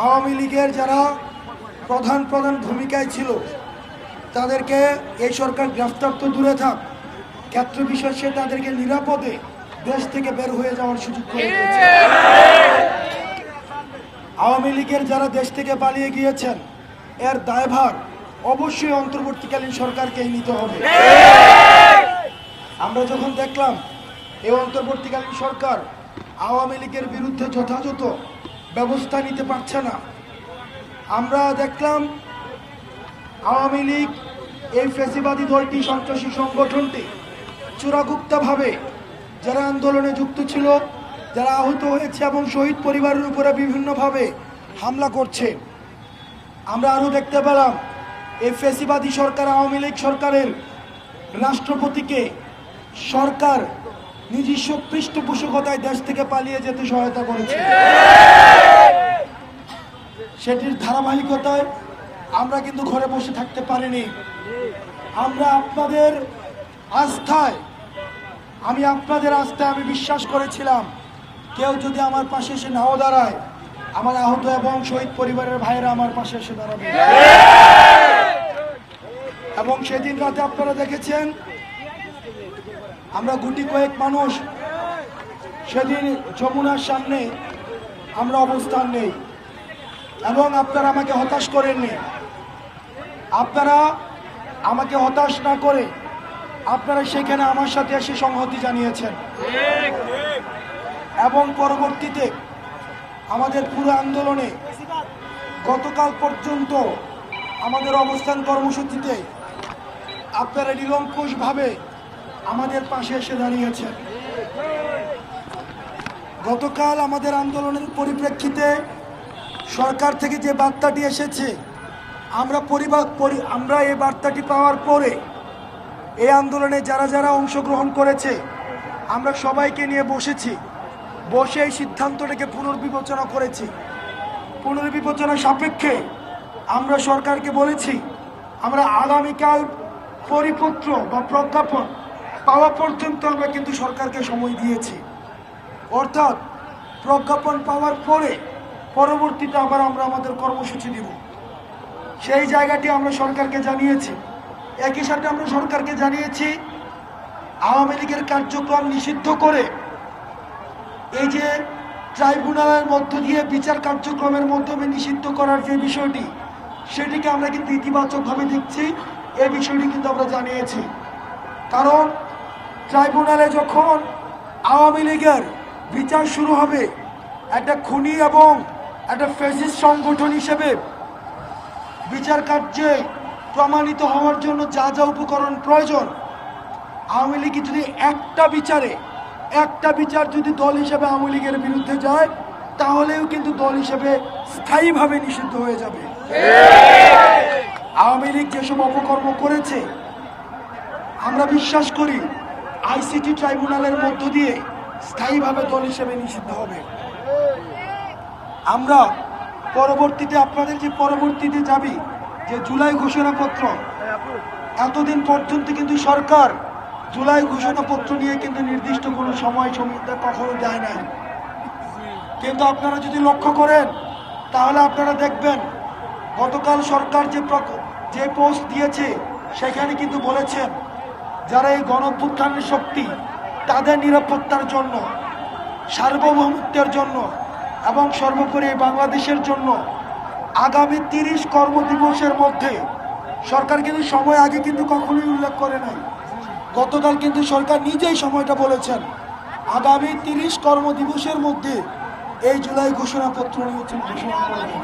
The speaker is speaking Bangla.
আওয়ামী লীগের যারা প্রধান ভূমিকায় ছিল তাদেরকে এই সরকার গ্রেফতার তো দূরে থাক, ক্ষেত্র বিশেষে তাদেরকে নিরাপদে দেশ থেকে বের হয়ে যাওয়ার সুযোগ করে দিয়েছে। আওয়ামী লীগের যারা দেশ থেকে পালিয়ে গিয়েছেন এর দায়ভার অবশ্যই অন্তর্বর্তীকালীন সরকারকেই নিতে হবে। আমরা যখন দেখলাম এই অন্তর্বর্তীকালীন সরকার আওয়ামী লীগের বিরুদ্ধে যথাযথ ব্যবস্থা নিতে পারছে না, আমরা দেখলাম আওয়ামী লীগ এই ফ্যাসিবাদী দলটি, সন্ত্রাসী সংগঠনটি চূড়াগুপ্তভাবে যারা আন্দোলনে যুক্ত ছিল, যারা আহত হয়েছে এবং শহীদ পরিবারের উপরে বিভিন্নভাবে হামলা করছে। আমরা আরও দেখতে পেলাম এই ফ্যাসিবাদী সরকার, আওয়ামী লীগ সরকারের রাষ্ট্রপতিকে সরকার নিজস্ব পৃষ্ঠপোষকতায় দেশ থেকে পালিয়ে যেতে সহায়তা করেছে। সেটির ধারাবাহিকতায় আমরা কিন্তু ঘরে বসে থাকতে পারিনি। আমরা আপনাদের আস্থায়, আমি বিশ্বাস করেছিলাম কেউ যদি আমার পাশে এসে নাও দাঁড়ায়, আমার আহত এবং শহীদ পরিবারের ভাইয়েরা আমার পাশে এসে দাঁড়াবে। এবং সেদিন রাতে আপনারা দেখেছেন আমরা গুটি কয়েক মানুষ সেদিন যমুনার সামনে আমরা অবস্থান নেই, এবং আপনারা আমাকে হতাশ করেননি। আপনারা আমাকে হতাশ না করে আপনারা সেখানে আমার সাথে এসে সংহতি জানিয়েছেন, এবং পরবর্তীতে আমাদের পুরো আন্দোলনে গতকাল পর্যন্ত আমাদের অবস্থান কর্মসূচিতে আপনারা নিরঙ্কুশভাবে আমাদের পাশে এসে দাঁড়িয়েছেন। গতকাল আমাদের আন্দোলনের পরিপ্রেক্ষিতে সরকার থেকে যে বার্তাটি এসেছে, আমরা এই বার্তাটি পাওয়ার পরে এই আন্দোলনে যারা যারা অংশগ্রহণ করেছে আমরা সবাইকে নিয়ে বসে এই সিদ্ধান্তটাকে পুনর্বিবেচনা করেছি। পুনর্বিবেচনা সাপেক্ষে আমরা সরকারকে বলেছি আমরা আগামীকাল পরিপত্র বা প্রজ্ঞাপন পাওয়া পর্যন্ত আমরা কিন্তু সরকারকে সময় দিয়েছি। অর্থাৎ প্রজ্ঞাপন পাওয়ার পরে পরবর্তীতে আবার আমরা আমাদের কর্মসূচি দিব, সেই জায়গাটি আমরা সরকারকে জানিয়েছি। একই সাথে আমরা সরকারকে জানিয়েছি আওয়ামী লীগের কার্যক্রম নিষিদ্ধ করে এই যে ট্রাইব্যুনালের মধ্য দিয়ে বিচার কার্যক্রমের মাধ্যমে নিষিদ্ধ করার যে বিষয়টি, সেটিকে আমরা কিন্তু ইতিবাচকভাবে দেখছি। এই বিষয়টি কিন্তু আমরা জানিয়েছি, কারণ ট্রাইব্যুনালে যখন আওয়ামী লীগের বিচার শুরু হবে, একটা খুনি এবং একটা ফ্যাসিস্ট সংগঠন হিসেবে বিচার কার্যে প্রমাণিত হওয়ার জন্য যা যা উপকরণ প্রয়োজন, আওয়ামী লীগ যদি একটা বিচার যদি দল হিসেবে আওয়ামী লীগের বিরুদ্ধে যায়, তাহলেও কিন্তু দল হিসেবে স্থায়ীভাবে নিষিদ্ধ হয়ে যাবে। আওয়ামী লীগ যেসব অপকর্ম করেছে আমরা বিশ্বাস করি আইসিটি ট্রাইব্যুনালের মধ্য দিয়ে স্থায়ীভাবে দল হিসেবে নিষিদ্ধ হবে। আমরা পরবর্তীতে আপনাদের যে পরবর্তীতে যাবি যে জুলাই ঘোষণাপত্র, এতদিন পর্যন্ত কিন্তু সরকার জুলাই ঘোষণাপত্র নিয়ে কিন্তু নির্দিষ্ট কোনো সময় সীমা কখনো দেয় নাই। কিন্তু আপনারা যদি লক্ষ্য করেন তাহলে আপনারা দেখবেন গতকাল সরকার যে পোস্ট দিয়েছে সেখানে কিন্তু বলেছেন যারা এই গণঅভ্যুত্থানের শক্তি, তাদের নিরাপত্তার জন্য, সার্বভৌমত্বের জন্য এবং সর্বোপরি বাংলাদেশের জন্য আগামী 30 কর্মদিবসের মধ্যে, সরকার কিন্তু সময় আগে কিন্তু কখনোই উল্লেখ করে নাই, গতকাল কিন্তু সরকার নিজেই সময়টা বলেছেন, আগামী 30 কর্মদিবসের মধ্যে এই জুলাই ঘোষণাপত্র নিয়ে ঘোষণা করবেন।